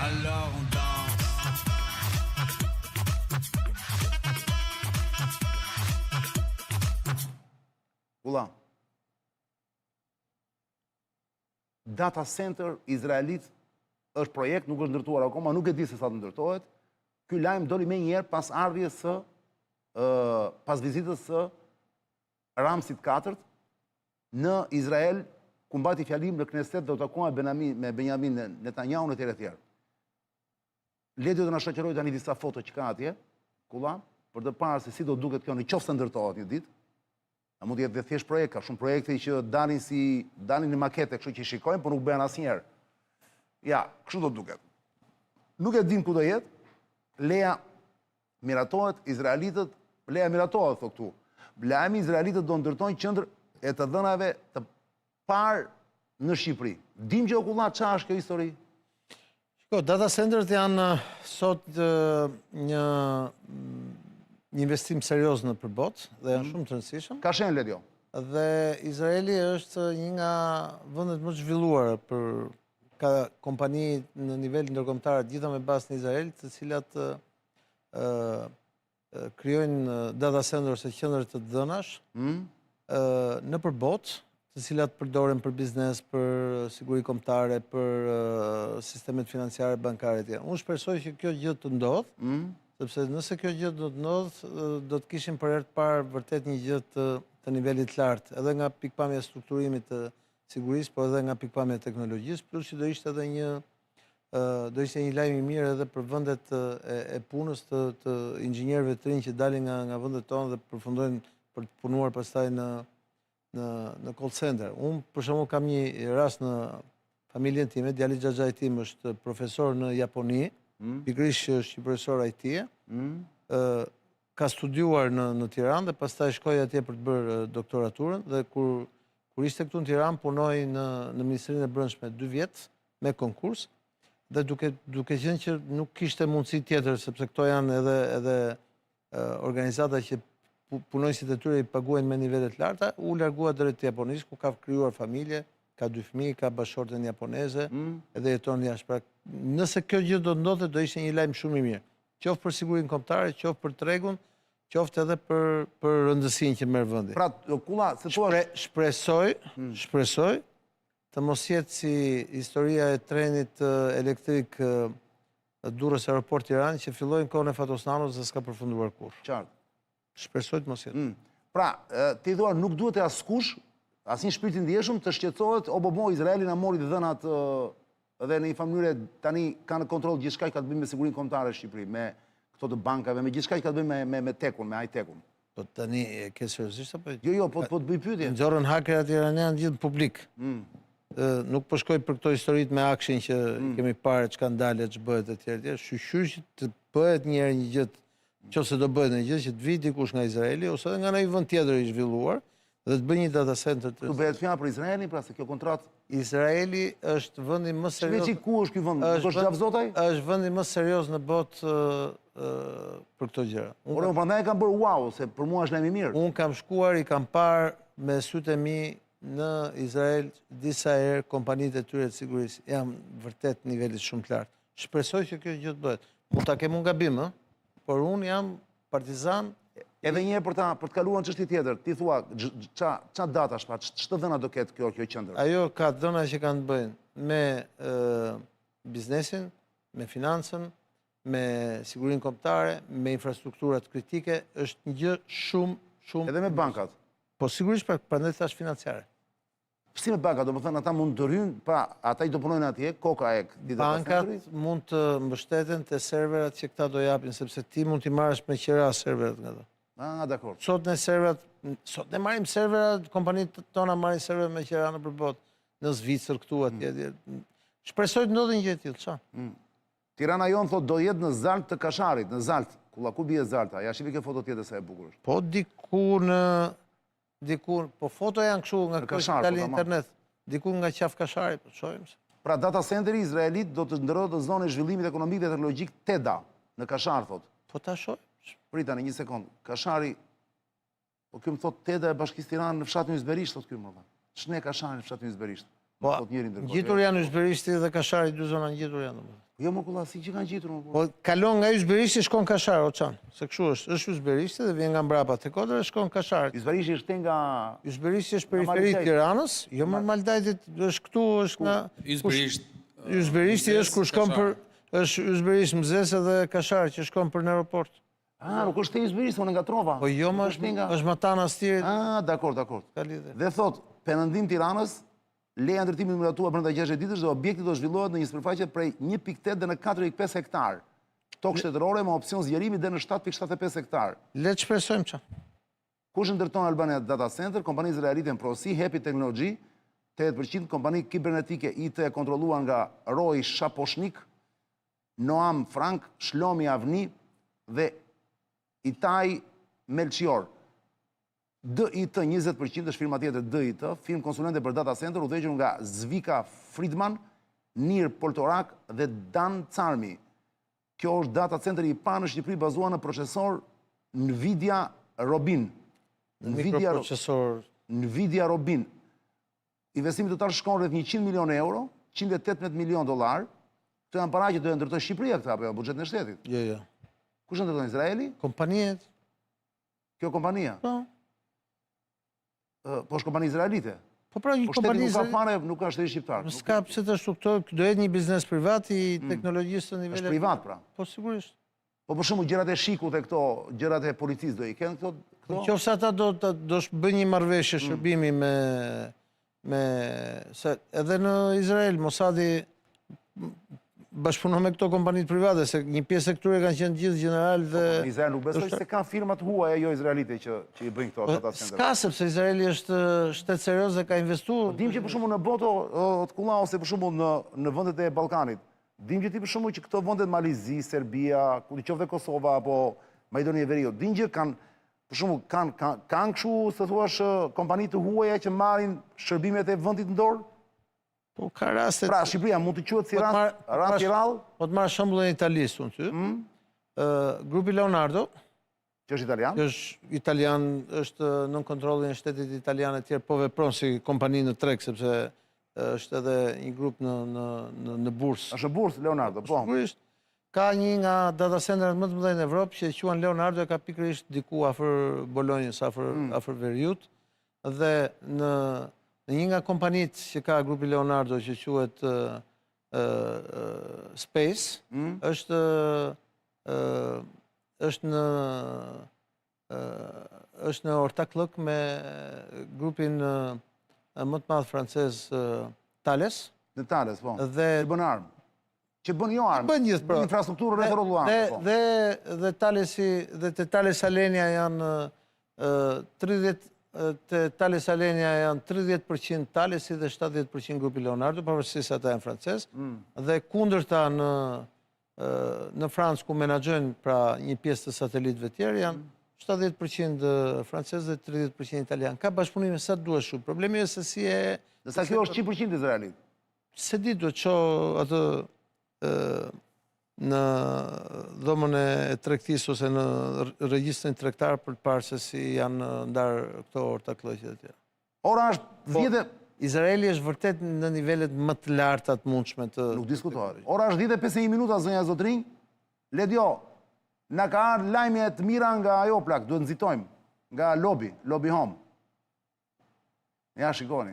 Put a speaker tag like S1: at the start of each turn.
S1: Alors on danse.
S2: Kulla. Data Center Izraelit është projekt, nuk është ndërtuar akoma, nuk e di se sa të ndërtohet. Ky lajm doli më njëherë pas ardhjes së pas vizitës së Ramsit 4 në Izrael, ku mbati fjalim në Knesset dhe u takua me Benjamin Netanyahu në tjerë e tjerë. Le të na shoqëroj tani disa foto që ka atje, Kulla, për të parë se si do duket kjo nëse ndërtohet një ditë. A mund të jetë thjesht projekt, ka shumë projekte që dalin në makete, kështu që shikojmë, por nuk bëhen asnjëherë. Ja, kështu do duket. Nuk e dim ku do jetë. Leja miratohet, izraelitët, leja miratohet, thot këtu. Lajmi izraelitët do ndërtojnë qendër e të dhënave të parë në Shqipëri. Dim që Kulla çfarë është kjo histori?
S3: Shiko, data centeret janë sot një investim serios në përbot dhe janë shumë të rëndësishëm.
S2: Ka shenjë Ledio.
S3: Dhe Izraeli është një nga vendet më zhvilluara për ka kompani në nivel ndërkombëtar gjitha me bazë në Izrael, të cilat krijojnë data center ose qendra të dhënash në përbot, të cilat përdoren për biznes, për siguri kombëtare, për sistemet financiare bankare etj. Unë shpresoj që kjo gjë të ndodhë, sepse nëse kjo gjë do të ndodhë, do të kishim për herë të parë vërtet një gjë të nivelit lartë, edhe nga pikpamja e strukturimit të sigurisë, por edhe nga pikpamja e teknologjisë, plus që do ishte një lajm i mirë edhe për vendet e punës të inxhinierëve të rinj që dalin nga vendet tona dhe përfundojnë për të punuar pastaj në call center. Unë për shembull kam një rast në familjen time, djali xhaxhait tim është profesor në Japoni, pikërisht është një profesor IT-e, ka studiuar në Tiranë dhe pastaj shkoi atje për të bërë doktoraturën dhe kur ishte këtu në Tiranë punoi në Ministrinë e Brendshme 2 vjet me konkurs dhe duke qenë që nuk kishte mundësi tjetër sepse këto janë edhe organizata që punojësit e tyre i paguajnë me nivele të larta, u largua drejt Japonisë ku ka krijuar familje, ka 2 fëmijë, ka bashortën japoneze, edhe jeton jashtë. Pra, nëse kjo gjë do ndodhte, do ishte një lajm shumë i mirë. Qoftë për sigurinë kombëtare, qoftë për tregun, qoftë edhe për rëndësinë që merr vendi.
S2: Pra, Kulla, se thua
S3: shpresoj të mos jetë si historia e trenit elektrik Durrës Aeroport Tiranë që filloi në kohën e Fatosnanut dhe s'ka përfunduar kurrë.
S2: Qartë.
S3: Shpresoj të mos jetë.
S2: Pra, ti thua nuk duhet e askush, asnjë shpirt i ndjeshëm të shqetësohet, Izraeli na mori dhënat dhe në një mënyrë tani kanë kontroll gjithçka që ka të bëjë me sigurinë kombëtare në Shqipëri, me këto të bankave, me gjithçka që ka të bëjë me tekun, me high-tekun.
S3: Po tani e ke seriozisht apo?
S2: Jo, po të bëj pyetje.
S3: Nxorën hakerat iranianë gjithë publik. Nuk po shkoj për këto historitë me akshin që kemi parë çka ndalet, ç'bëhet etj. Shqyr që të bëhet një herë një gjë, nëse do bëhet një gjë që të vi dikush nga Izraeli ose edhe nga një vend tjetër i zhvilluar dhe të bëjë një data center.
S2: Tu bëhet fjalë për Izraelin, pra se kjo kontratë.
S3: Izraeli është vendi më serioz.
S2: Shpeçi ku është ky vend? Është Xhavzotaj?
S3: Është vendi më serioz në botë për këto gjëra.
S2: Por unë prandaj kam bërë wow, se për mua është lajm i mirë.
S3: Unë kam shkuar, i kam parë me sytë e mi në Izrael disa herë kompanitë e tyre të sigurisë. Jam vërtet nivelit shumë të lartë. Shpresoj që kjo gjë të bëhet. Mund ta kem unë gabim, por unë jam partizan.
S2: Edhe një herë për të kaluar në çështje tjetër, ti thua ç'a datash, pra ç'të dhëna do ketë kjo qendër?
S3: Ajo ka dhëna që kanë të bëjnë me biznesin, me financën, me sigurinë kombëtare, me infrastrukturat kritike, është një gjë shumë
S2: edhe me bankat.
S3: Po sigurisht prandaj thash financiare.
S2: Si me bankat, domethënë ata mund të rrynë, pra ata i do punojnë atje, koka e
S3: bankat mund të mbështeten te serverat që këta do japin, sepse ti mund t'i marrësh me qira serverat nga ato.
S2: Dakor.
S3: Sot ne marrim serverat, kompanitë tona marrin serverat me qira në përbot, në Zvicër këtu atje. Shpresoj të ndodhë një gjë e tillë, ç'a?
S2: Tirana jon thot do jetë në Zalt të Kasharit, në Zalt. Kulla ku bie Zalta? Ja shifi kjo foto tjetër sa e bukur është.
S3: Po diku, po foto janë kështu nga kështali internet. Diku nga qaf Kashari, po shohim se.
S2: Pra data centeri izraelit do të ndërrohet në zonën e zhvillimit ekonomik dhe teknologjik TEDA në Kashar thot.
S3: Po ta shohim.
S2: Pritani një sekond. Kashari, po ky më thot TEDA e Bashkisë Tiranë në fshatin Yzberisht, thot ky më thot. Ç'ne Kashari në fshatin Yzberisht?
S3: Po,
S2: thot njëri ndërkohë.
S3: ngjitur janë ysberisti dhe kashari, dy zona ngjitur janë.
S2: Jo më kulla, si që kanë gjitur më.
S3: Po, kalon nga ysberisti shkon kashar, o çan. Se kështu është ysberisti dhe vjen nga mbrapa te Kodra dhe shkon kashar.
S2: Ysberisti është nga...
S3: Ysberisti është periferi i Tiranës, jo më Maldajtit, është këtu, është nga... Ysberisti është kur shkon për... është ysberist Mzese dhe kashar që shkon për në aeroport.
S2: Nuk është te ysberisti, unë nga Trova.
S3: Po jo më është Matana Stirit.
S2: Dakor.
S3: Ka lidhje.
S2: Dhe thot, perëndim Tiranës, leja ndërtimit miratua brenda 60 ditësh dhe objekti do zhvillohet në një sipërfaqe prej 1.8 dhe në 4.5 hektar. Tokë shtetërore me opsion zgjerimi dhe në 7.75 hektar.
S3: Le të shpresojmë që.
S2: Kush ndërton Albania Data Center? Kompani izraelite në Prosi, Happy Technology, 8%, kompani kibernetike IT e kontrolluar nga Roy Shaposhnik, Noam Frank, Shlomi Avni dhe Itaj Melchior. DIT 20% është firma tjetër DIT, firmë konsulente për data center, udhëhequr nga Zvika Friedman, Nir Poltorak dhe Dan Carmi. Kjo është data center i parë në Shqipëri bazuar në procesor Nvidia Robin.
S3: Mikroprocesor.
S2: Nvidia Robin. Investimi total shkon rreth 100 milion euro, 118 milion dollar. Këto janë para që do e ndërtoj Shqipëria këta, apo buxhetin e shtetit.
S3: Jo.
S2: Kush ndërton Izraeli?
S3: Kompaniet.
S2: Kjo kompania. Po është kompani izraelite.
S3: Po pra një
S2: Po shteti
S3: kompani
S2: nuk ka fare, nuk ka shteti shqiptar.
S3: S'ka pse të strukturoj, do jetë një biznes privat i teknologjisë të
S2: Është
S3: nivelet.
S2: privat pra.
S3: Po sigurisht.
S2: Po për shembull gjërat e shikut e këto, gjërat e policisë do i kenë këto?
S3: Nëse ata do bëjnë një marrëveshje shërbimi se edhe në Izrael Mossadi bashkëpunon me këto kompanitë private, se një pjesë e këtyre kanë qenë gjithë general dhe...
S2: Në Izrael nuk besoj se ka firmat huaja jo izraelite që i bëjnë këto data center.
S3: S'ka, sepse Izraeli është shtet serioz dhe ka investuar.
S2: Dim që për shembull në boto të kulla ose për shembull në vendet e Ballkanit. Dim që ti për shembull që këto vendet Malizi, Serbia, ku di qoftë Kosova apo Maqedonia e Veriut, dim që kanë për shembull kanë kështu se thuash kompani të huaja që marrin shërbimet e vendit në dorë.
S3: Po ka raste.
S2: Pra Shqipëria mund të quhet si rast i rrallë?
S3: Po të marr shembullin italist unë ty. Grupi Leonardo,
S2: që është italian?
S3: që është italian, është nën kontrollin e shtetit italian e tjerë, po vepron si kompani në treg, sepse është edhe një grup në bursë.
S2: Është në bursë Leonardo, po.
S3: Sigurisht. Ka një nga data centeret më të mëdhenj në Evropë që quhen Leonardo, e ka pikërisht diku afër Bolonjës, afër Veriut, dhe në një nga kompanitë që ka grupi Leonardo që quhet Space, është në ortaklëk me grupin më të madh francez Thales.
S2: Në Thales, po.
S3: Dhe
S2: që bën armë. Që bën jo armë.
S3: Bën gjithë,
S2: bën infrastrukturë rretholluar.
S3: Dhe Thalesi dhe te Thales Alenia janë 30 te Thales Alenia janë 30% Thalesi dhe 70% grupi Leonardo, pavarësisht se ata janë francez. Dhe kundërta në Francë ku menaxhojnë pra një pjesë të satelitëve të tjerë janë 70% francez dhe 30% italian. Ka bashkëpunime sa duhet shumë. Problemi është se si e...
S2: Dhe sa kjo është 100% Izraelit?
S3: Se di duhet që atë në dhomën e tregtisë ose në regjistrin tregtar për të parë se si janë ndarë këto ortaklëqe e tjera.
S2: Ora është 10...
S3: Izraeli është vërtet në nivelet më të larta të mundshme të...
S2: Nuk diskutohet. Ora është 10:51 minuta, zonja Zotrinj. Ledjo, na ka ardhur lajme të mira nga ajo plak, duhet nxitojmë, nga Lobby Home. Ja, shikoni.